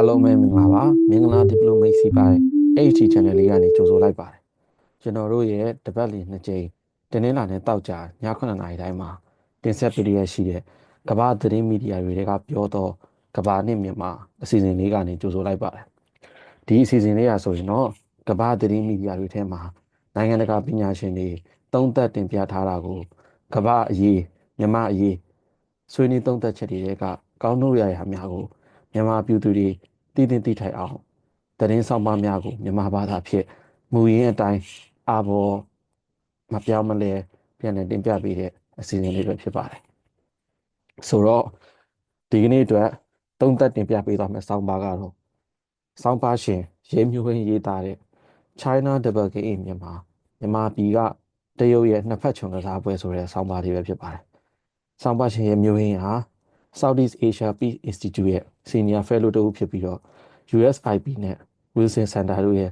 အားလုံးပဲမင်္ဂလာပါမင်္ဂလာ Diplomacy ပိုင်း HT Channel လေးကနေကြိုဆိုလိုက်ပါတယ်ကျွန်တော်တို့ရဲ့တပတ်လည်နှစ်ကြိမ်တင်းနှင်းလာတဲ့တောက်ကြည9:00နာရီတိုင်းမှာတင်ဆက်ပေးရရှိတဲ့ကမ္ဘာသတင်းမီဒီယာတွေကပြောတော့ကမ္ဘာနဲ့မြန်မာအစီအစဉ်လေးကနေကြိုဆိုလိုက်ပါတယ်ဒီအစီအစဉ်လေးရဆိုရင်တော့ကမ္ဘာသတင်းမီဒီယာတွေထဲမှာနိုင်ငံတကာပညာရှင်တွေသုံးသပ်တင်ပြထားတာကိုကမ္ဘာအရေးမြန်မာအရေးဆွေးနွေးသုံးသပ်ချက်တွေကကောင်းလို့ရရများကိုမြန်မာပြည်သူတွေတည်တင်တည်ထိုင်အောင်သတင်းဆောင်ပါများကိုမြန်မာဘာသာဖြင့်မူရင်းအတိုင်းအာဘော်မပြောင်းမလဲပြန်လည်တင်ပြပေးတဲ့အစီအစဉ်လေးပဲဖြစ်ပါတယ်ဆိုတော့ဒီကနေ့အတွက်သုံးသပ်တင်ပြပေးသွားမယ့်ဆောင်းပါးကတော့ဆောင်းပါးရှင်ရေးမျိုးရင်းရေးသားတဲ့ China Double Game in မြန်မာပြည်ကတရုတ်ရဲ့နှစ်ဖက်ခြုံကစားပွဲဆိုတဲ့ဆောင်းပါးလေးပဲဖြစ်ပါတယ်ဆောင်းပါးရှင်ရဲ့မျိုးရင်းဟာ Southeast Asia Peace Institute ရဲ့ Senior Fellow တူဖြစ်ပြီးတော့ USIP နဲ့ Wilson Center တို့ရဲ့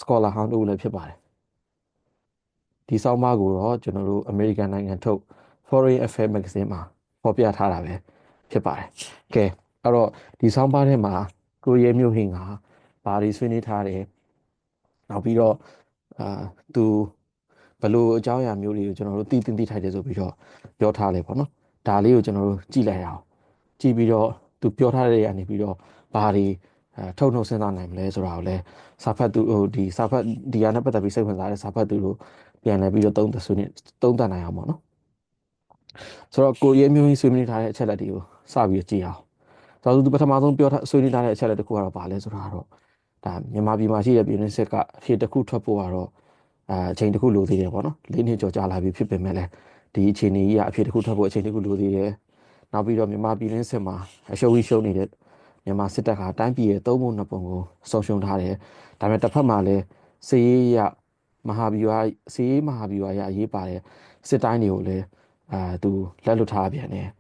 Scholar ဟောင်းတူလည်းဖြစ်ပါတယ်ဒီဆောင်းပါးကိုတော့ကျွန်တော်တို့ American နိုင်ငံထုတ် Foreign Affairs Magazine မှာဖော်ပြထားတာပဲဖြစ်ပါတယ်ကဲအဲ့တော့ဒီဆောင်းပါးထဲမှာကိုရဲမျိုးဟင်းကဘာတွေဆွေးနွေးထားတယ်နောက်ပြီးတော့သူဘလို့အကြောင်းအရာမျိုးတွေကိုကျွန်တော်တို့သိထိုက်တယ်ဆိုပြီးတော့ပြောထားလေပေါ့နော်ဒါလေးကိုကျွန်တော်တို့ကြည့်လိုက်အောင်ကြည့်ပြီးတော့သူပြောထားတဲ့နေရာနေပြီးတော့ဘာတွေထုတ်နှုတ်စဉ်းစားနိုင်မလဲဆိုတာကိုလည်းစာဖတ်သူဒီစာဖတ်ဒီဟာနဲ့ပတ်သက်ပြီးစိတ်ဝင်စားတဲ့စာဖတ်သူတို့ပြန်လဲပြီးတော့သုံးသပ်နိုင်အောင်ပေါ့နော်ဆိုတော့ကိုရဲမျိုးကြီးဆွေးနွေးထားတဲ့အချက်လက်တွေကိုစပြီးကြည့်အောင်ဆိုတော့သူပထမဆုံးပြောထားဆွေးနွေးထားတဲ့အချက်လက်တစ်ခုကတော့ဘာလဲဆိုတာတော့ဒါမြန်မာပြည်မှာရှိတဲ့ပြည်တွင်းစစ်ကအဖြစ်တစ်ခုထွက်ဖို့ကတော့အချိန်တစ်ခုလိုသေးတယ်ပေါ့နော်၄နှစ်ကျော်ကြာလာပြီဖြစ်ပေမဲ့လည်းဒီအခြေအနေကြီးကအဖြစ်တစ်ခုထွက်ဖို့အချိန်တစ်ခုလိုသေးတယ်နောက်ပြီးတော့မြန်မာပြည်တွင်းစစ်မှာအရှုံးကြီးရှုံးနေတဲ့မြန်မာစစ်တပ်ကတိုင်းပြည်ရဲ့သုံးပုံနှစ်ပုံကိုဆုံးရှုံးထားတယ်ဒါပေမဲ့တစ်ဖက်မှာလည်းစစ်ရေးရမဟာဗျူဟာရအရေးပါတဲ့စစ်တိုင်းတွေကိုလည်းသူလက်လွတ်ထားပြန်တယ်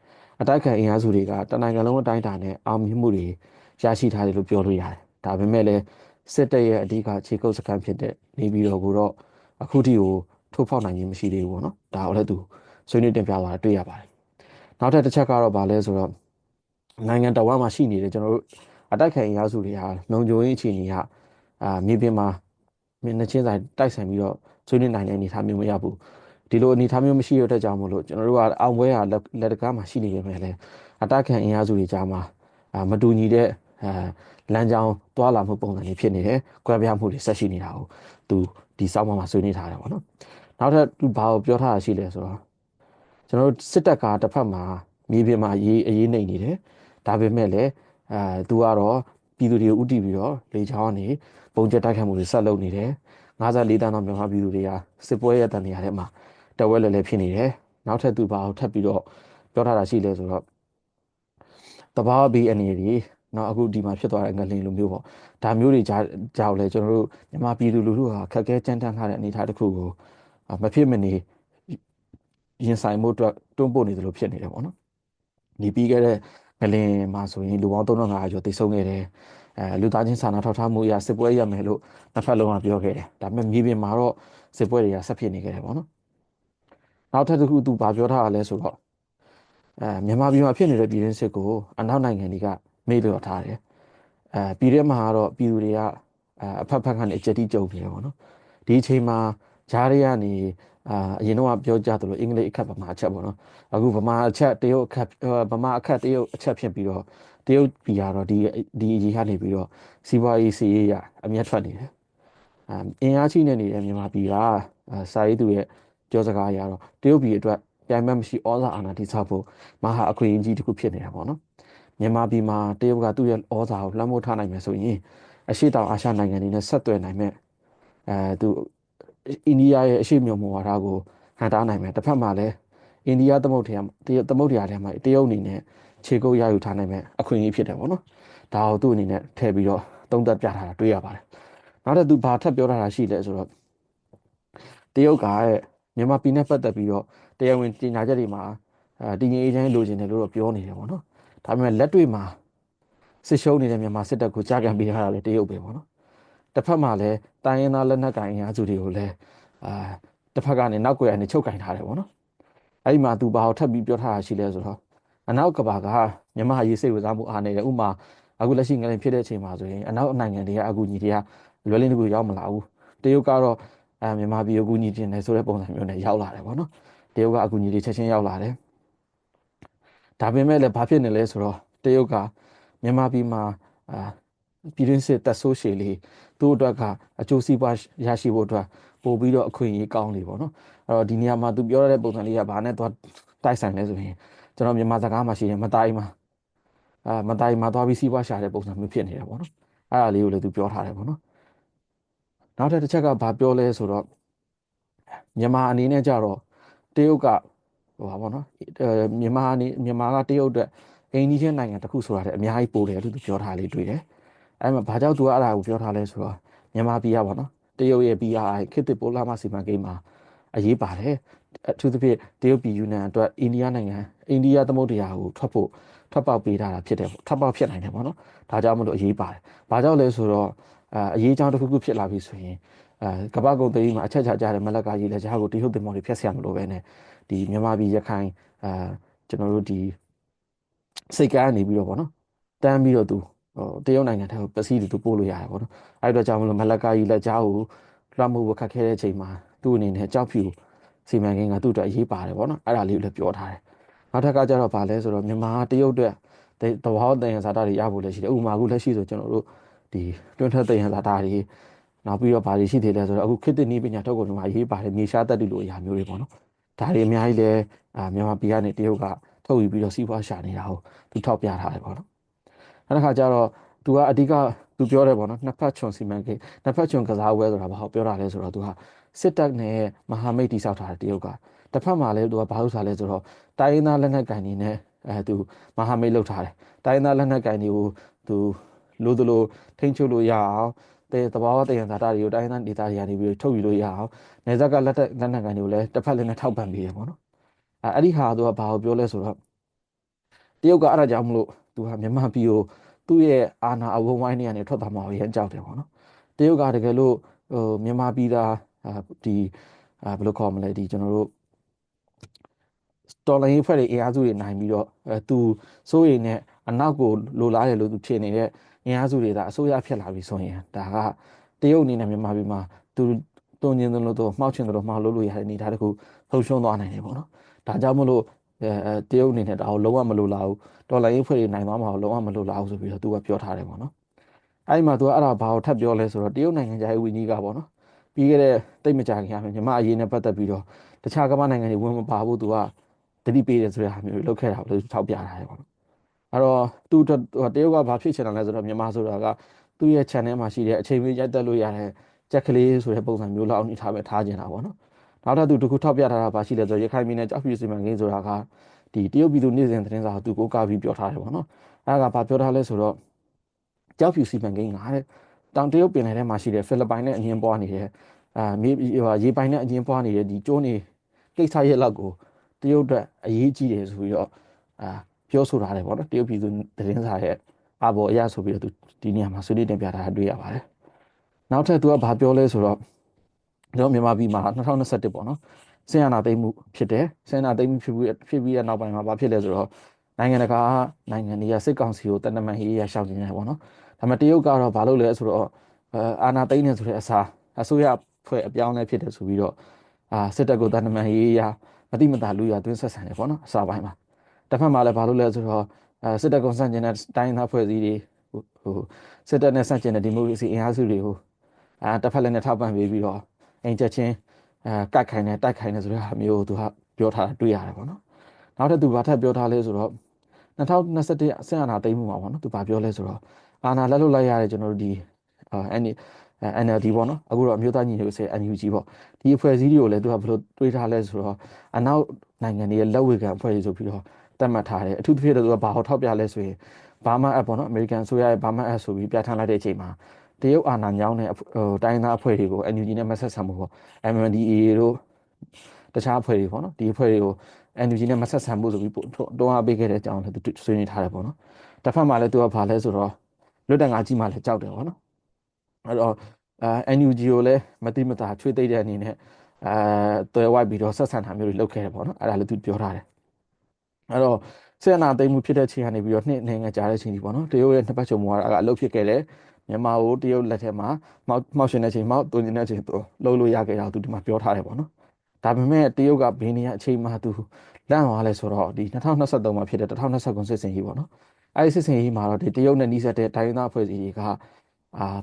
အတိုက်ခံအင်အားစုတွေကတနိုင်ငံလုံးအတိုင်းအတာနဲ့အောင်မြင်မှုတွေရရှိထားတယ်လို့ပြောလို့ရတယ်ဒါပေမဲ့လည်းစစ်တပ်ရဲ့အဓိကခြေကုပ်စခန်းဖြစ်တဲ့နေပြည်တော်ကိုတော့အခုထိကိုထိုးဖောက်နိုင်ခြင်းမရှိသေးဘူးပေါ့နော်ဒါကိုလည်းသူဆွေးနွေးတင်ပြသွားတာတွေ့ရပါတယ်နောက်ထပ်တစ်ချက်ကတော့ဗာလဲဆိုတော့နိုင်ငံတော်မှာရှိနေတဲ့ကျွန်တော်တို့အတိုက်ခံအင်အားစုတွေဟာလုံခြုံရေးအခြေအနေကမြေပြင်မှာမျက်နှာချင်းဆိုင်တိုက်ဆိုင်ပြီးတော့ဆွေးနွေးနိုင်တဲ့အနေအထားမျိုးမရဘူးဒီလိုအနေအထားမျိုးမရှိရတဲ့ကြောင့်မို့လို့ကျွန်တော်တို့ကအောင်ပွဲဟာလက်တကားမှာရှိနေပေမဲ့လည်းအတိုက်ခံအင်အားစုတွေကြားမှာမတူညီတဲ့လမ်းကြောင်းတွာလာမှုပုံစံတွေဖြစ်နေတယ်၊ကွဲပြားမှုတွေဆက်ရှိနေတာကိုသူဒီစောင်းမှာဆွေးနွေးထားတယ်ပေါ့နော်။နောက်ထပ်သူဘာကိုပြောထားတာရှိလဲဆိုတော့ကျွန်တော်တို့စစ်တပ်ကတစ်ဖက်မှာမြေပြင်မှာအရေးနှိမ်နေတယ်။ဒါပေမဲ့လည်းသူကတော့ပြည်သူတွေကိုဥတီပြီးတော့လေချောင်းကနေပုံကျက်တိုက်ခိုက်မှုတွေဆက်လုပ်နေတယ်။54တန်းသောမြန်မာပြည်သူတွေကစစ်ပွဲရဲ့တန်နေရာထဲမှာတဝဲလဲလဲဖြစ်နေတယ်။နောက်ထပ်သူဘာကိုထပ်ပြီးတော့ပြောထားတာရှိလဲဆိုတော့တဘာဘီအနေနဲ့နော်အခုဒီမှာဖြစ်သွားတဲ့ငလင်လိုမျိုးပေါ့ဒါမျိုးတွေကြောက်လဲကျွန်တော်တို့မြန်မာပြည်သူလူထုဟာခက်ခဲကြမ်းတမ်းထားတဲ့အနေအထားတစ်ခုကိုမဖြစ်မနေရင်ဆိုင်မှုအတွက်တွန်းပို့နေသလိုဖြစ်နေတယ်ပေါ့နော်ဒီပြီးခဲ့တဲ့ငလင်မှာဆိုရင်လူပေါင်း3500ကျော်တိတ်ဆုံးခဲ့တယ်လူသားချင်းစာနာထောက်ထားမှုအရာစစ်ပွဲရမယ်လို့တစ်ဖက်လုံးကပြောခဲ့တယ်ဒါပေမဲ့မြေပြင်မှာတော့စစ်ပွဲတွေကဆက်ဖြစ်နေခဲ့တယ်ပေါ့နော်နောက်ထပ်တစ်ခုသူဗာပြောထားတာလဲဆိုတော့မြန်မာပြည်မှာဖြစ်နေတဲ့ပြည်တွင်းစစ်ကိုအနောက်နိုင်ငံတွေကမေ့လျော့ထားတယ်ပြည်ထဲမှာကတော့ပြည်သူတွေကအဖက်ဖက်ကနေအကြက်တိကြုံနေတယ်ပေါ့နော်ဒီအချိန်မှာဂျားတွေကနေအရင်တော့ပြောကြသလိုအင်္ဂလိပ်အခက်ဗမာအချက်ပေါ့နော်အခုဗမာအချက်တရုတ်အခက်ဗမာအခက်တရုတ်အချက်ဖြစ်ပြီးတော့တရုတ်ပြည်ကတော့ဒီအရေးကနေပြီးတော့စီးပွားရေးစီးရေးရအမျက်ထွက်နေတယ်အင်အားချိနေတဲ့မြန်မာပြည်ကစာရေးသူရဲ့ပြောစကားအရတော့တရုတ်ပြည်အတွက်ပြိုင်ဘက်မရှိဩဇာအာဏာတည်ဆောက်ဖို့မဟာအခွင့်အရေးကြီးတစ်ခုဖြစ်နေတာပေါ့နော်မြန်မာပြည်မှာတရုတ်ကသူ့ရဲ့ဩဇာကိုလွှမ်းမိုးထားနိုင်မယ်ဆိုရင်အရှေ့တောင်အာရှနိုင်ငံတွေနဲ့ဆက်သွယ်နိုင်မဲ့သူအိန္ဒိယရဲ့အရှေ့မြောက်မူဝါဒကိုဟန်တားနိုင်မယ်တစ်ဖက်မှာလည်းအိန္ဒိယသမုဒ္ဒရာထဲမှာတရုတ်အနေနဲ့ခြေကုပ်ရယူထားနိုင်မဲ့အခွင့်အရေးဖြစ်တယ်ပေါ့နော်ဒါကိုသူ့အနေနဲ့ထည့်ပြီးတော့သုံးသပ်ပြထားတာတွေ့ရပါတယ်နောက်တစ်သူဘာထပ်ပြောထားတာရှိလဲဆိုတော့တရုတ်ကမြန်မာပြည်နဲ့ပတ်သက်ပြီးတော့တရားဝင်ကြေညာချက်တွေမှာတည်ငြိမ်အေးချမ်းလိုချင်တယ်လို့တော့ပြောနေတယ်ပေါ့နော်ဒါပေမဲ့လက်တွေ့မှာစစ်ရှုံးနေတဲ့မြန်မာစစ်တပ်ကိုကြားကန်ပေးထားတာလည်းတရုတ်ပဲပေါ့နော်တစ်ဖက်မှာလည်းတိုင်းရင်းသားလက်နက်ကိုင်အင်အားစုတွေကိုလည်းတစ်ဖက်ကနေနောက်ကွယ်ကနေချုပ်ကင်ထားတယ်ပေါ့နော်အဲ့ဒီမှာသူဘာကိုထပ်ပြီးပြောထားတာရှိလဲဆိုတော့အနောက်ကဘာကမြန်မာရေးစိတ်ဝင်စားမှုအားနေတယ်ဥမာ အခုလက်ရှိငလင်ဖြစ်တဲ့အချိန်မှာဆိုရင်အနောက်နိုင်ငံတွေကအကူအညီတွေကလွယ်လင်းတကူရောက်မလာဘူးတရုတ်ကတော့မြန်မာပြည်အကူအညီတင်တယ်ဆိုတဲ့ပုံစံမျိုးနဲ့ရောက်လာတယ်ပေါ့နော်တရုတ်ကအကူအညီတွေချက်ချင်းရောက်လာတယ်ဒါပေမဲ့လည်းဘာဖြစ်နေလဲဆိုတော့တရုတ်ကမြန်မာပြည်မှာပြည်တွင်းစစ်တပ်ဆိုးရှည်လေးသူ့အတွက်ကအကျိုးစီးပွားရရှိဖို့အတွက်ပို့ပြီးတော့အခွင့်အရေးကောင်းနေပေါ့နော်အဲ့တော့ဒီနေရာမှာသူပြောရတဲ့ပုံစံလေးကဘာနဲ့သွားတိုက်ဆိုင်လဲဆိုရင်ကျွန်တော်မြန်မာစကားမှာရှိရင်မတိုင်းမှာမတိုင်းမှာသွားပြီးစီးပွားရှာတဲ့ပုံစံမျိုးဖြစ်နေတယ်ပေါ့နော်အဲ့ဒါလေးကိုလည်းသူပြောထားတယ်ပေါ့နော်နောက်တစ်ချက်ကဘာပြောလဲဆိုတော့မြန်မာအနေနဲ့ကြတော့တရုတ်ကဟိုပါပေါ့နော်မြန်မာကတရုတ်အတွက်အိမ်နီးချင်းနိုင်ငံတစ်ခုဆိုတာလည်းအများကြီးပိုတယ်လို့သူပြောထားလေးတွေ့တယ်အဲ့မှာဘာကြောင့်သူကအဲ့ဒါကိုပြောထားလဲဆိုတော့မြန်မာပြည်ကပေါ့နော်တရုတ်ရဲ့ BRI ခေတ်သစ်ပိုးလမ်းမစီမံကိန်းမှာအရေးပါတယ်အထူးသဖြင့်တရုတ်ပြည်ယူနန်အတွက်အိန္ဒိယနိုင်ငံအိန္ဒိယသမုဒ္ဒရာကိုထွက်ပေါက်ပေးထားတာဖြစ်တယ်ပေါ့ထွက်ပေါက်ဖြစ်နိုင်တယ်ပေါ့နော်ဒါကြောင့်မလို့အရေးပါတယ်ဘာကြောင့်လဲဆိုတော့အရေးအကြောင်းတစ်ခုခုဖြစ်လာပြီဆိုရင်ကမ္ဘာကုန်သွယ်ရေးမှာအချက်ချာကြတဲ့မလက်ကရေးလက်ကြားကိုတရုတ်တင်မော်တွေဖျက်ဆရာမလို့ပဲနဲ့ဒီမြန်မာပြည်ရခိုင်ကျွန်တော်တို့ဒီစိတ်ကမ်းနေပြီးတော့ပေါ့နော်တန်းပြီးတော့သူတရုတ်နိုင်ငံထဲကိုပစ္စည်းတွေသူပို့လို့ရတယ်ပေါ့နော်အဲ့တော့ကြောင့်မလို့မလက်ကကြီးလက်ကြားကိုလွှမ်းမိုးဖို့ခက်ခဲတဲ့အချိန်မှာသူ့အနေနဲ့ကြောက်ဖြူစီမံကိန်းကသူ့အတွက်အရေးပါတယ်ပေါ့နော်အဲ့ဒါလေးကိုလည်းပြောထားတယ်နောက်ထပ်ကကြတော့ဗာလဲဆိုတော့မြန်မာတရုတ်အတွက်တဘာဝတန်ရဇာတာတွေရဖို့လည်းရှိတယ်ဥပမာအခုလက်ရှိဆိုကျွန်တော်တို့ဒီတွင်းထွက်တန်ရဇာတာတွေနောက်ပြီးတော့ဗာတွေရှိသေးလဲဆိုတော့အခုခေတ်သစ်နည်းပညာထုတ်ကုန်တွေမှာအရေးပါတယ်မြေရှားတက်တူလိုအရာမျိုးတွေပေါ့နော်ဒါတွေအများကြီးလဲမြန်မာပြည်ကနေတရုတ်ကထုတ်ယူပြီးတော့စီးပွားရှာနေတာဟုတ်သူထောက်ပြထားတယ်ပေါ့နော်နောက်တစ်ခါကျတော့သူကအဓိကသူပြောတယ်ပေါ့နော်နှစ်ဖက်ချွန်စီမံကိန်းနှစ်ဖက်ချွန်ကစားပွဲဆိုတာဘာလို့ပြောတာလဲဆိုတော့သူကစစ်တပ်နဲ့မဟာမိတ်တိစောက်ထားတဲ့တရုတ်ကတစ်ဖက်မှာလည်းသူကဘာလို့ထားလဲဆိုတော့တိုင်းရင်းသားလက်နက်ကိုင်တွေနဲ့သူမဟာမိတ်လုပ်ထားတယ်တိုင်းရင်းသားလက်နက်ကိုင်တွေကိုသူလို့ထိန်းချုပ်လို့ရအောင်သဘာဝတယံဇာတာတွေကိုတိုင်းရင်းသားဒေသတွေကနေပြီးထုတ်ယူလို့ရအောင်နေဇက်ကလက်နက်ကိုင်တွေကိုလည်းတစ်ဖက်လည်းနဲ့ထောက်ပံ့ပေးတယ်ပေါ့နော်အဲ့ဒီဟာသူကဘာကိုပြောလဲဆိုတော့တရုတ်ကအဲ့ဒါကြောင့်မလို့သူကမြန်မာပြည်ကိုသူ့ရဲ့အာဏာအဝန်းဝိုင်းတွေကနေထွက်သွားမှာရမ်းကြောက်တယ်ပေါ့နော်တရုတ်ကတကယ်လို့မြန်မာပြည်သားဒီဘယ်လိုခေါ်မလဲဒီကျွန်တော်တို့တော်လိုင်းဖွဲ့တွေအင်အားစုတွေနိုင်ပြီးတော့သူစိုးရိမ်နဲ့အနောက်ကိုလိုလားတယ်လို့သူထင်နေတဲ့အင်အားစုတွေဒါအစိုးရဖြစ်လာပြီဆိုရင်ဒါကတရုတ်အနေနဲ့မြန်မာပြည်မှာသူတုံညင်တယ်လို့တော့မှောက်ချင်တယ်လို့မှောက်လို့ရတဲ့အနေဒါတခုဆုံးရှုံးသွားနိုင်တယ်ပေါ့နော်ဒါကြောင့်မလို့တရုတ်အနေနဲ့ဒါကိုလုံးဝမလိုလားဘူးတော်လိုင်းဖွဲ့တွေနိုင်သွားမှာလုံးဝမလိုလားဘူးဆိုပြီးတော့သူကပြောထားတယ်ပေါ့နော်အဲ့ဒီမှာသူကအဲ့ဒါဘာကိုထပ်ပြောလဲဆိုတော့တရုတ်နိုင်ငံခြားရေးဝန်ကြီးကပေါ့နော်ပြီးခဲ့တဲ့တိတ်မကြခင်ရမယ်မြန်မာအရေးနဲ့ပတ်သက်ပြီးတော့တခြားကမ္ဘာနိုင်ငံတွေဝင်မပါဘူးသူကတတိပေးတယ်ဆိုတဲ့ဟာမျိုးလုပ်ခဲ့တာလို့ထောက်ပြထားတယ်ပေါ့နော်အဲ့တော့သူတရုတ်ကဘာဖြစ်ချင်တာလဲဆိုတော့မြန်မာဆိုတာကသူ့ရဲ့ channel မှာရှိတဲ့အချိန်မီရိုက်တက်လို့ရတဲ့ကြက်ကလေးဆိုတဲ့ပုံစံမျိုးလောက်အနေထားပဲထားကျင်တာပေါ့နော်နောက်ထပ်သူတခုထောက်ပြထားတာဘာရှိလဲဆိုတော့ရခိုင်ပြည်နယ်ကြောက်ဖြူစီမံကိန်းဆိုတာကဒီတရုတ်ပြည်သူနေ့စဉ်သတင်းစာကိုသူကိုကားပြီးပြောထားတယ်ပေါ့နော်အဲ့ဒါကဘာပြောထားလဲဆိုတော့ကြောက်ဖြူစီမံကိန်းကတဲ့တောင်တရုတ်ပင်လယ်ထဲမှာရှိတဲ့ဖိလစ်ပိုင်နဲ့အငင်းပွားနေတဲ့မြေရေပိုင်နဲ့အငင်းပွားနေတဲ့ဒီကျိုးနေကိစ္စရဲ့လောက်ကိုတရုတ်အတွက်အရေးကြီးတယ်ဆိုပြီးတော့ပြောဆိုထားတယ်ပေါ့နော်တရုတ်ပြည်သူသတင်းစာရဲ့အဘော်အရဆိုပြီးတော့သူဒီနေရာမှာဆွေးနွေးတင်ပြထားတာတွေ့ရပါတယ်နောက်ထပ်သူကဘာပြောလဲဆိုတော့ကျွန်တော်မြန်မာပြည်မှာ2021ပေါ့နော်ဆင်အာဏာသိမ်းမှုဖြစ်တယ်ဆင်အာဏာသိမ်းမှုဖြစ်ပြီးတဲ့နောက်ပိုင်းမှာဘာဖြစ်လဲဆိုတော့နိုင်ငံတကာနိုင်ငံတွေကစစ်ကောင်စီကိုတနမန်ရေးရရှောက်နေတယ်ပေါ့နော်ဒါပေမဲ့တရုတ်ကတော့ဘာလုပ်လဲဆိုတော့အာဏာသိမ်းနေဆိုတဲ့အစားအစိုးရဖွဲ့အပြောင်းလဲဖြစ်တယ်ဆိုပြီးတော့စစ်တပ်ကိုတနမန်ရေးရမတိမတာလူရသွင်းဆက်ဆံတယ်ပေါ့နော်အစားပိုင်းမှာတစ်ဖက်မှာလည်းဘာလုပ်လဲဆိုတော့စစ်တပ်ကဆန့်ကျင်တဲ့တိုင်းသားဖွဲ့စည်းတွေဟိုစစ်တပ်နဲ့ဆန့်ကျင်တဲ့ဒီမိုကရေစီအင်အားစုတွေကိုတစ်ဖက်လည်းနဲ့ထောက်ပံ့ပေးပြီးတော့အိမ်ချက်ချင်းကတ်ခိုင်းတယ်တိုက်ခိုင်းတယ်ဆိုတဲ့ဟာမျိုးကိုသူကပြောထားတာတွေ့ရတယ်ပေါ့နော်နောက်ထပ်သူဘာထပ်ပြောထားလဲဆိုတော့2021ဆင်အာဏာသိမ်းမှုမှာပေါ့နော်သူဘာပြောလဲဆိုတော့အာဏာလက်လွတ်လိုက်ရတဲ့ကျွန်တော်တို့ဒီNLD ပေါ့နော်အခုတော့အမျိုးသားညီညွတ်ရေး NUG ပေါ့ဒီအဖွဲ့အစည်းတွေကိုလည်းသူကဘယ်လိုတွေးထားလဲဆိုတော့အနောက်နိုင်ငံတွေရဲ့လက်ဝေခံအဖွဲ့တွေဆိုပြီးတော့သတ်မှတ်ထားတယ်အထူးသဖြင့်သူကဘာဟောထောက်ပြလဲဆိုရင်ဘာမာအပ်ပေါ့နော်အမေရိကန်ဆိုရရဲ့ဘာမာအပ်ဆိုပြီးပြဋ္ဌာန်းလိုက်တဲ့အချိန်မှာတရုတ်အာဏာညောင်းတဲ့တိုင်းသားအဖွဲ့တွေကို NUG နဲ့မဆက်ဆံဘူးပေါ့ MNDAA တို့တခြားအဖွဲ့တွေပေါ့နော်ဒီအဖွဲ့တွေကို NUG နဲ့မဆက်ဆံဘူးဆိုပြီးတွန်းအားပေးခဲ့တဲ့အကြောင်းလည်းသူဆွေးနွေးထားတယ်ပေါ့နော်တစ်ဖက်မှာလည်းသူကဘာလဲဆိုတော့လွတ်တန်ငါကြီးမှလည်းကြောက်တယ်ပေါ့နော်အဲ့တော့NUG ကိုလည်းမတိမတာချွေးသိမ့်တဲ့အနေနဲ့တွဲဝိုက်ပြီးတော့ဆက်ဆံတာမျိုးတွေလုပ်ခဲ့တယ်ပေါ့နော်အဲ့ဒါလည်းသူပြောထားတယ်အဲ့တော့ ဆီယနာသိမ်းမှုဖြစ်တဲ့ချိန်ကနေပြီးတော့နှစ်နိုင်ငံကြားတဲ့ချိန်ဒီပေါ့နော်တရုတ်ရဲ့နှစ်ပတ်ချုံမွားကအလုပ်ဖြစ်ခဲ့တယ်မြန်မာကိုတရုတ်လက်ထက်မှာမှောက်ရှင်တဲ့ချိန်မှောက်သွင်းတဲ့ချိန်သူလှုပ်လို့ရခဲ့တာသူဒီမှာပြောထားတယ်ပေါ့နော်ဒါပေမဲ့တရုတ်ကဘယ်နေရာအချိန်မှသူလန့်သွားလဲဆိုတော့ဒီ2023မှာဖြစ်တဲ့2029စစ်စင်ကြီးပေါ့နော်အဲဒီစစ်စင်ကြီးမှာတော့ဒီတရုတ်နဲ့နှိစက်တဲ့တိုင်းသားအဖွဲ့အစည်းတွေ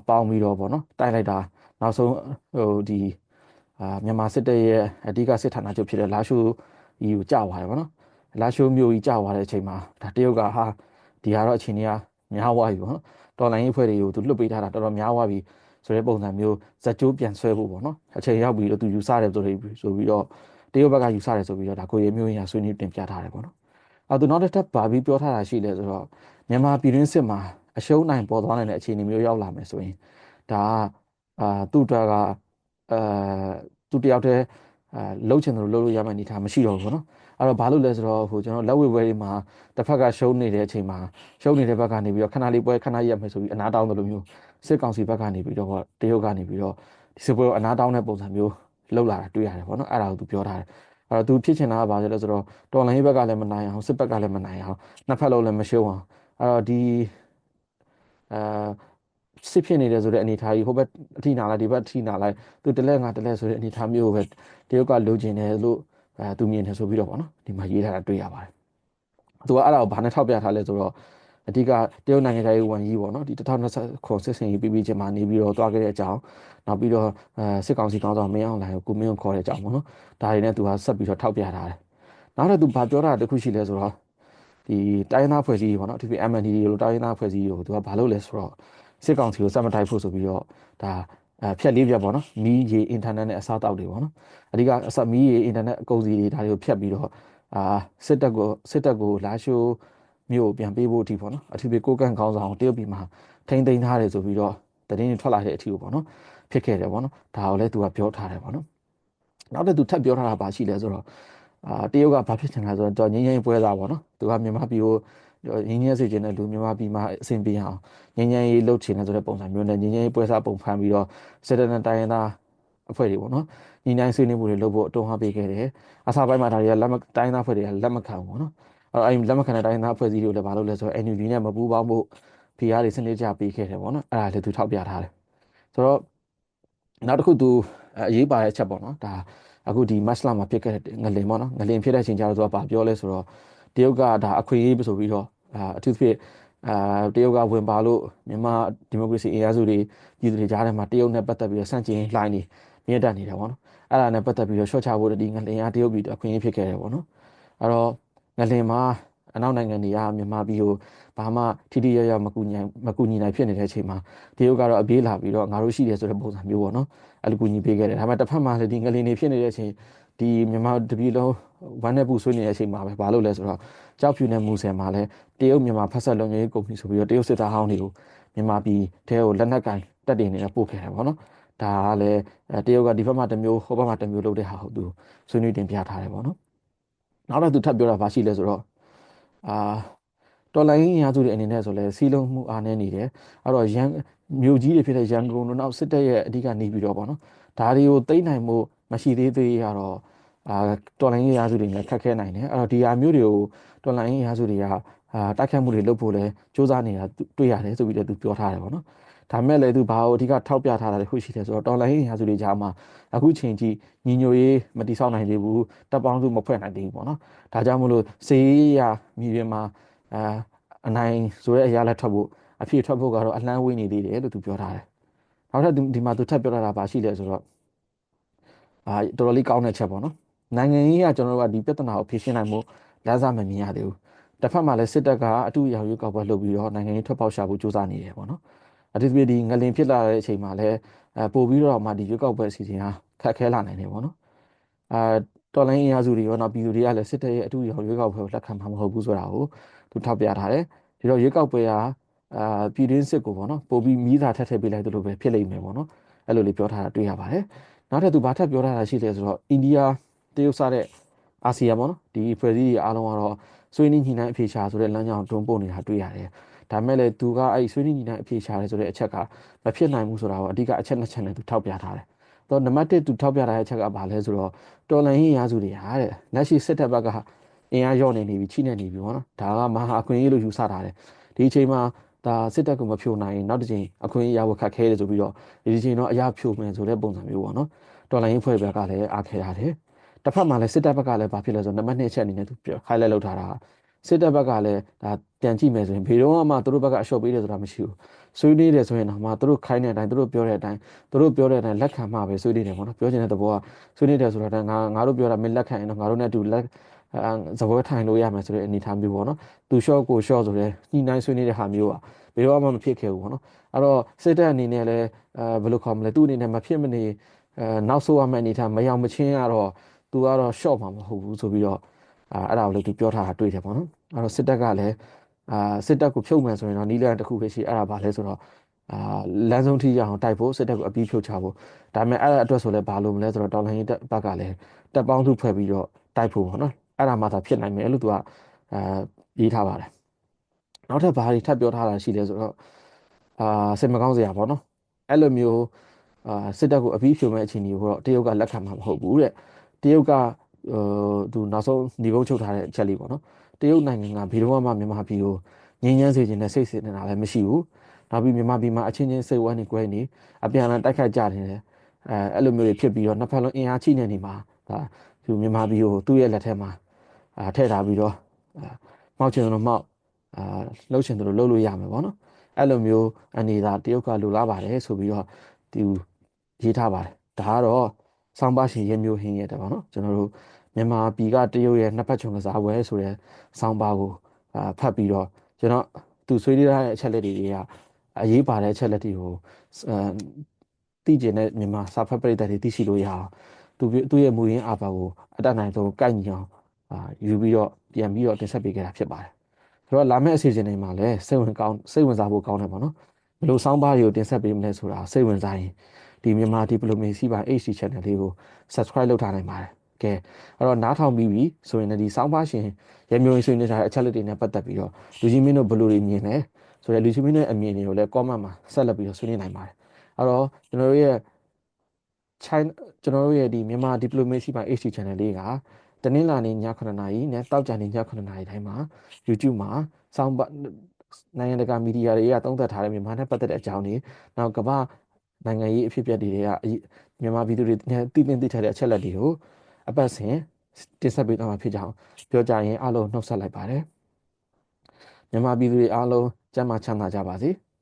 ကပေါင်းပြီးတော့ပေါ့နော်တိုက်လိုက်တာနောက်ဆုံးဟိုဒီမြန်မာစစ်တပ်ရဲ့အဓိကစစ်ဌာနချုပ်ဖြစ်တဲ့လာရှိုးကြီးကိုကြာသွားတယ်ပေါ့နော်လာရှိုးမြို့ကြီးကြာသွားတဲ့အချိန်မှာဒါတရုတ်ကဒီကတော့အချိန်ကြီးများသွားပြီပေါ့နော်တော်လိုင်းရေးဖွဲ့တွေကိုသူလွတ်ပေးထားတာတော်တော်များသွားပြီဆိုတဲ့ပုံစံမျိုးဇက်ကျိုးပြန်ဆွဲဖို့ပေါ့နော်အချိန်ရောက်ပြီတော့သူယူဆတယ်ဆိုပြီးတော့တရုတ်ဘက်ကယူဆတယ်ဆိုပြီးတော့ဒါကိုရဲမျိုးရင်းဆွေးနွေးတင်ပြထားတယ်ပေါ့နော်သူနောက်တစ်ထပ်ဗာပြီးပြောထားတာရှိတယ်ဆိုတော့မြန်မာပြည်တွင်းစစ်မှာအရှုံးနိုင်ပေါ်သွားနိုင်တဲ့အခြေအနေမျိုးရောက်လာမယ်ဆိုရင်ဒါသူ့အတွက်ကသူတယောက်တည်းလှုပ်ချင်တယ်လို့လှုပ်လို့ရမယ့်အနေအထားမရှိတော့ဘူးပေါ့နော်အဲ့တော့ဘာလို့လဲဆိုတော့ကျွန်တော်လက်ဝဲပွဲတွေမှာတစ်ဖက်ကရှုံးနေတဲ့အချိန်မှာရှုံးနေတဲ့ဘက်ကနေပြီးတော့ခဏလေးပွဲခဏရက်မယ်ဆိုပြီးအနားတောင်းတယ်လို့မျိုးစစ်ကောင်စီဘက်ကနေပြီးတော့တရုတ်ကနေပြီးတော့ဒီစစ်ပွဲကိုအနားတောင်းတဲ့ပုံစံမျိုးလှုပ်လာတာတွေ့ရတယ်ပေါ့နော်အဲ့ဒါကိုသူပြောထားတယ်အဲ့တော့သူဖြစ်ချင်တာကဘာလဲဆိုတော့တော်လိုင်းဘက်ကလည်းမနိုင်အောင်စစ်ဘက်ကလည်းမနိုင်အောင်နှစ်ဖက်လုံးလည်းမရှုံးအောင်အဲ့တော့ဒီစစ်ဖြစ်နေတယ်ဆိုတဲ့အနေအထားကြီးဟိုဘက်အထိနာလိုက်ဒီဘက်အထိနာလိုက်သူတလဲငါတလဲဆိုတဲ့အနေအထားမျိုးကိုပဲတရုတ်ကလိုချင်တယ်လို့သူမြင်တယ်ဆိုပြီးတော့ပေါ့နော်ဒီမှာရေးထားတာတွေ့ရပါတယ်သူကအဲ့ဒါကိုဘာနဲ့ထောက်ပြထားလဲဆိုတော့အဓိကတရုတ်နိုင်ငံသားရေးဝန်ကြီးပေါ့နော်ဒီ2020စစ်စင်ရေးပြီးချင်းမှာနေပြီးတော့တွားခဲ့တဲ့အကြောင်းနောက်ပြီးတော့စစ်ကောင်စီကောင်းဆောင်မင်းအောင်လှိုင်ကိုကိုမင်းကိုခေါ်တဲ့အကြောင်းပေါ့နော်ဒါတွေနဲ့သူကဆက်ပြီးတော့ထောက်ပြထားတယ်နောက်တော့သူဘာပြောတာတခုရှိလဲဆိုတော့ဒီတိုင်းသားဖွဲ့စည်းပေါ့နော်ဒီ MND လို့တိုင်းသားဖွဲ့စည်းကိုသူကဘာလုပ်လဲဆိုတော့စစ်ကောင်စီကိုစက်မတိုက်ဖို့ဆိုပြီးတော့ဒါဖြက်လေးပြပေါ့နော်မီးရေအင်တာနက်နဲ့အစားတောက်တွေပေါ့နော်အဓိကအစမီးရေအင်တာနက်အကုန်စီတွေဒါတွေကိုဖြတ်ပြီးတော့စစ်တပ်ကိုလာရှိုးမြို့ပြန်ပေးဖို့အထိပေါ့နော်အထူးဖြင့်ကိုကန့်ခေါင်းဆောင်တရုတ်ပြည်မှာထိန်းသိမ်းထားတယ်ဆိုပြီးတော့သတင်းတွေထွက်လာတဲ့အထိကိုပေါ့နော်ဖြစ်ခဲ့တယ်ပေါ့နော်ဒါကိုလည်းသူကပြောထားတယ်ပေါ့နော်နောက်တစ်သူထပ်ပြောထားတာပါရှိလဲဆိုတော့တရုတ်ကဘာဖြစ်ချင်လဲဆိုတော့ငင်းငင်းပွဲသားပေါ့နော်သူကမြန်မာပြည်ကိုငင်းငင်းစေချင်တဲ့လူမြန်မာပြည်မှာအဆင်ပြေအောင်ငင်းငင်းရေးလှုပ်ချင်တဲ့ဆိုတဲ့ပုံစံမျိုးနဲ့ငင်းငင်းရေးပွဲစားပုံဖန်ပြီးတော့စစ်တပ်နဲ့တိုင်းရင်းသားအဖွဲ့တွေပေါ့နော်ညီနိုင်ဆွေးနွေးမှုတွေလုပ်ဖို့အတုံးဟပေးခဲ့တယ်အစားပိုင်းမှာဒါတွေကတိုင်းသားအဖွဲ့တွေကလက်မခံဘူးပေါ့နော်အဲ့လက်မခံတဲ့တိုင်းသားအဖွဲ့အစည်းတွေကိုလည်းဘာလုပ်လဲဆိုတော့ NUG နဲ့မပူးပေါင်းဖို့ဖိအားတွေစနစ်ကျပေးခဲ့တယ်ပေါ့နော်အဲ့ဒါလည်းသူထောက်ပြထားတယ်ဆိုတော့နောက်တစ်ခုသူအရေးပါတဲ့အချက်ပေါ့နော်ဒါအခုဒီမတ်လမှာဖြစ်ခဲ့တဲ့ငလင်ပေါ့နော်ငလင်ဖြစ်တဲ့အချိန်ကျတော့သူကပြောလဲဆိုတော့တရုတ်ကဒါအခွင့်အရေးဆိုပြီးတော့အထူးသဖြင့်တရုတ်ကဝင်ပါလို့မြန်မာဒီမိုကရေစီအင်အားစုတွေပြည်သူတွေကြားထဲမှာတရုတ်နဲ့ပတ်သက်ပြီးတော့စန့်ကျင်လှိုင်းနေမြင့်တက်နေတာပေါ့နော်အဲ့ဒါနဲ့ပတ်သက်ပြီးတော့ရှော့ချဖို့ဒီငလင်အားတရုတ်ပြည်အခွင့်အရေးဖြစ်ခဲ့တယ်ပေါ့နော်အဲ့တော့ငလင်မှာအနောက်နိုင်ငံတွေကမြန်မာပြည်ကိုဘာမှထိထိရောက်ရောက်မကူညီနိုင်ဖြစ်နေတဲ့အချိန်မှာတရုတ်ကတော့အပြေးလာပြီးတော့ငါတို့ရှိတယ်ဆိုတဲ့ပုံစံမျိုးပေါ့နော်အဲ့လိုကူညီပေးခဲ့တယ်ဒါပေမဲ့တစ်ဖက်မှာလည်းဒီငလင်တွေဖြစ်နေတဲ့အချိန်ဒီမြန်မာတပြည်လုံးဝမ်းနဲ့ပူဆွေးနေတဲ့အချိန်မှာပဲဘာလို့လဲဆိုတော့ကြောက်ဖြူနဲ့မူဆယ်မှာလည်းတရုတ်မြန်မာဖက်ဆက်လုံခြုံရေးကုမ္ပဏီဆိုပြီးတော့တရုတ်စစ်သားဟောင်းတွေကိုမြန်မာပြည်ထဲကိုလက်နက်ကင်တက်တင်နေတဲ့ပို့ခဲ့တယ်ပေါ့နော်ဒါကလည်းတရုတ်ကဒီဘက်မှာတစ်မျိုးဟိုဘက်မှာတစ်မျိုးလုပ်တဲ့ဟာဟုတ်သူဆွေးနွေးတင်ပြထားတယ်ပေါ့နော်နောက်တော့သူထပ်ပြောတာဘာရှိလဲဆိုတော့အာတော်လိုင်းရစုတွေအနေနဲ့ဆိုလဲစီးလုံးမှုအားနည်းနေတယ်အဲ့တော့မြို့ကြီးတွေဖြစ်တဲ့ရန်ကုန်တို့နောက်စစ်တပ်ရဲ့အဓိကနေပြီးတော့ပေါ့နော်ဒါတွေကိုသိမ်းနိုင်မှုမရှိသေးသေးရတော့တော်လိုင်းရစုတွေလည်းခက်ခဲနိုင်တယ်အဲ့တော့ဒီဟာမျိုးတွေကိုတော်လိုင်းရစုတွေကတိုက်ခတ်မှုတွေလုပ်ဖို့လဲစ조사နေတာတွေ့ရတယ်ဆိုပြီးတော့သူပြောထားတယ်ပေါ့နော်ဒါမဲ့လည်းသူဘာကိုအဓိကထောက်ပြထားတာတခုရှိတယ်ဆိုတော့တော်လိုင်းရစုတွေကြားမှာအခုချိန်ကြီးညီညွတ်ရေးမတိဆောက်နိုင်သေးဘူးတပ်ပေါင်းစုမဖွဲ့နိုင်သေးဘူးပေါ့နော်ဒါကြောင့်မလို့စေးရမြေပြင်မှာအနိုင်ဆိုတဲ့အရာလက်ထွက်ဖို့အဖြစ်ထွက်ဖို့ကတော့အလန်းဝေးနေသေးတယ်လို့သူပြောထားတယ်။နောက်ထပ်ဒီမှာသူထပ်ပြောထားတာပါရှိတယ်ဆိုတော့တော်တော်လေးကောင်းတဲ့ချက်ပေါ့နော်။နိုင်ငံရေးကကျွန်တော်တို့ကဒီပြဿနာကိုဖြေရှင်းနိုင်မှုလမ်းစာမမြင်ရသေးဘူး။တစ်ဖက်မှာလည်းစစ်တပ်ကအတူရောင်ရွေးကောက်ပွဲလုပ်ပြီးတော့နိုင်ငံရေးထွက်ပေါက်ရှာဖို့ကြိုးစားနေတယ်ပေါ့နော်။အထူးသဖြင့်ဒီငလင်ဖြစ်လာတဲ့အချိန်မှာလည်းပို့ပြီးတော့မှဒီရွေးကောက်ပွဲအစီအစဉ်ဟာခက်ခဲလာနိုင်တယ်ပေါ့နော်။တော်လိုင်းအင်အားစုတွေရောနောက်ပြည်သူတွေကလည်းစစ်တပ်ရဲ့အတူရောင်ရွေးကောက်ပွဲကိုလက်ခံမှာမဟုတ်ဘူးဆိုတာကိုသူထောက်ပြထားတယ်။ဒီတော့ရွေးကောက်ပွဲဟာပြည်တွင်းစစ်ကိုပေါ့နော်ပို့ပြီးမိသားထပ်ပေးလိုက်သလိုပဲဖြစ်လိမ့်မယ်ပေါ့နော်အဲ့လိုလေးပြောထားတာတွေ့ရပါတယ်နောက်ထပ်သူဘာထပ်ပြောထားတာရှိလဲဆိုတော့အိန္ဒိယတရုတ်စတဲ့အာဆီယံပေါ့နော်ဒီဖွဲ့စည်းတွေအားလုံးကတော့ဆွေးနွေးညှိနှိုင်းအဖြေရှာဆိုတဲ့လမ်းကြောင်းတွန်းပို့နေတာတွေ့ရတယ်ဒါမဲ့လည်းသူကအဲ့ဆွေးနွေးညှိနှိုင်းအဖြေရှာတယ်ဆိုတဲ့အချက်ကမဖြစ်နိုင်ဘူးဆိုတာကိုအဓိကအချက်နှစ်ချက်နဲ့သူထောက်ပြထားတယ်တော့နံပါတ်1သူထောက်ပြထားတဲ့အချက်ကဘာလဲဆိုတော့တော်လန်ရေးရာစုတွေဟာတဲ့လက်ရှိစစ်တပ်ဘက်က အင်အားရော့နေပြီချိနေနေပြီပေါ့နော်ဒါကမဟာအခွင့်အရေးလို့ယူဆထားတယ်ဒီအချိန်မှာဒါစစ်တပ်ကမဖြိုနိုင်နောက်တစ်ချိန်အခွင့်အရေးရဖို့ခက်ခဲတယ်ဆိုပြီးတော့ဒီချိန်တော့အရာဖြိုမယ်ဆိုတဲ့ပုံစံမျိုးပေါ့နော်တော်လိုင်းရေးဖွဲ့ဘက်ကလည်းအားခဲထားတယ်တစ်ဖက်မှာလည်းစစ်တပ်ဘက်ကလည်းဘာဖြစ်လဲဆိုတော့နံပါတ်2အချက်အနေနဲ့သူ highlight လုပ်ထားတာစစ်တပ်ဘက်ကလည်းဒါပြန်ကြည့်မယ်ဆိုရင်ဘယ်တော့မှသူတို့ဘက်ကအလျှော့ပေးတယ်ဆိုတာမရှိဘူးဆွေးနွေးတယ်ဆိုရင်တော့မှသူတို့ခိုင်းတဲ့အတိုင်းသူတို့ပြောတဲ့အတိုင်းလက်ခံမှပဲဆွေးနွေးတယ်ပေါ့နော်ပြောချင်တဲ့သဘောကဆွေးနွေးတယ်ဆိုတော့ငါတို့ပြောတာမင်းလက်ခံရင်တော့ငါတို့နဲ့အတူလက်သဘောထိုင်လို့ရမယ်ဆိုတဲ့အနေအထားမျိုးပေါ့နော်သူလျှော့ကိုလျှော့ဆိုတဲ့ညှိနှိုင်းဆွေးနွေးတဲ့ဟာမျိုးอ่ะဘယ်တော့မှမဖြစ်ခဲ့ဘူးပေါ့နော်အဲ့တော့စစ်တပ်အနေနဲ့လည်းဘယ်လိုခေါ်မလဲသူ့အနေနဲ့မဖြစ်မနေနောက်ဆိုရမယ့်အနေအထားမရောက်မချင်းကတော့သူကတော့ရှော့မှာမဟုတ်ဘူးဆိုပြီးတော့အဲ့ဒါကိုလည်းသူပြောထားတာတွေ့တယ်ပေါ့နော်အဲ့တော့စစ်တပ်ကလည်းစစ်တပ်ကိုဖြုတ်မယ်ဆိုရင်တော့နီးလန်တစ်ခုပဲရှိအဲ့ဒါဘာလဲဆိုတော့အာလမ်းဆုံးထိရအောင်တိုက်ဖို့စစ်တပ်ကိုအပြီးဖြုတ်ချဖို့ဒါပေမဲ့အဲ့ဒါအတွက်ဆိုလဲဘာလို့မလဲဆိုတော့တော်လိုင်းရေးဘက်ကလည်းတပ်ပေါင်းစုဖွဲ့ပြီးတော့တိုက်ဖို့ပေါ့နော်အဲ့ဒါမှသာဖြစ်နိုင်မယ်လို့သူကရေးထားပါတယ်နောက်ထပ်ဘာတွေထပ်ပြောထားတာရှိလဲဆိုတော့စိတ်မကောင်းစရာပေါ့နော်အဲ့လိုမျိုးစစ်တပ်ကိုအပြီးဖြိုမဲ့အခြေအနေကိုတော့တရုတ်ကလက်ခံမှာမဟုတ်ဘူးတဲ့တရုတ်ကသူနောက်ဆုံးညီကုန်းချုပ်ထားတဲ့အချက်လေးပေါ့နော်တရုတ်နိုင်ငံကဘယ်တော့မှမြန်မာပြည်ကိုငြိမ်းချမ်းစေခြင်းနဲ့စိတ်စေနေတာလည်းမရှိဘူးနောက်ပြီးမြန်မာပြည်မှာအချင်းချင်းစိတ်ဝမ်းနေကွဲနေအပြန်အလှန်တိုက်ခိုက်ကြတယ်အဲ့လိုမျိုးတွေဖြစ်ပြီးတော့နှစ်ဖက်လုံးအင်အားချိနေနေမှာဒါသူမြန်မာပြည်ကိုသူ့ရဲ့လက်ထဲမှာထည့်ထားပြီးတော့မှောက်ချင်တယ်လို့မှောက်လှုပ်ချင်တယ်လို့လှုပ်လို့ရမယ်ပေါ့နော်အဲ့လိုမျိုးအနေသာတရုတ်ကလိုလားပါတယ်ဆိုပြီးတော့သူရေးထားပါတယ်ဒါကတော့စောင်းပါရှင်ရဲမျိုးဟင်းရဲတယ်ပေါ့နော်ကျွန်တော်တို့မြန်မာပြည်ကတရုတ်ရဲ့နှစ်ဖက်ချုံကစားပွဲဆိုတဲ့စောင်းပါကိုဖတ်ပြီးတော့ကျွန်တော်သူဆွေးနွေးထားတဲ့အချက်လက်တွေကအရေးပါတဲ့အချက်လက်တွေကိုသိကျင်တဲ့မြန်မာစာဖတ်ပရိသတ်တွေသိရှိလို့ရအောင်သူ့ရဲ့မူရင်းအာဘော်ကိုအတတ်နိုင်ဆုံးကိုက်ညီအောင်ယူပြီးတော့ပြန်ပြီးတော့တင်ဆက်ပေးခဲ့တာဖြစ်ပါတယ်ဆိုတော့လာမယ့်အစီအစဉ်တွေမှာလည်းစိတ်ဝင်စားဖို့ကောင်းတယ်ပေါ့နော်ဘယ်လိုစောင်းပါးတွေကိုတင်ဆက်ပေးမလဲဆိုတာစိတ်ဝင်စားရင်ဒီမြန်မာ Diplomacy by HD Channel လေးကို subscribe လုပ်ထားနိုင်ပါတယ်ကဲအဲ့တော့နားထောင်ပြီးပြီဆိုရင်လည်းဒီစောင်းပါးရှင်ရဲမျိုးရေးဆွေးနွေးထားတဲ့အချက်လက်တွေနဲ့ပတ်သက်ပြီးတော့လူကြီးမင်းတို့ဘယ်လိုတွေမြင်လဲဆိုတော့လူကြီးမင်းတို့အမြင်တွေကိုလည်း comment မှာဆက်လက်ပြီးတော့ဆွေးနွေးနိုင်ပါတယ်အဲ့တော့ကျွန်တော်တို့ရဲ့ China ကျွန်တော်တို့ရဲ့ဒီမြန်မာ Diplomacy by HD Channel လေးကတနင်္လာနေ့ည9:00 နာရီနဲ့တောက်ကြနေ့ည9:00 နာရီတိုင်းမှာ YouTube မှာစောင်းပါနိုင်ငံတကာမီဒီယာတွေကသုံးသပ်ထားတဲ့မြန်မာနဲ့ပတ်သက်တဲ့အကြောင်းတွေနောက်ကမ္ဘာနိုင်ငံရေးအဖြစ်အပျက်တွေကမြန်မာပြည်သူတွေနဲ့သိထားတဲ့အချက်လက်တွေကိုအပတ်စဉ်တင်ဆက်ပေးသွားမှာဖြစ်ကြောင်းပြောကြရင်အားလုံးနှုတ်ဆက်လိုက်ပါတယ်မြန်မာပြည်သူတွေအားလုံးကျန်းမာချမ်းသာကြပါစေ။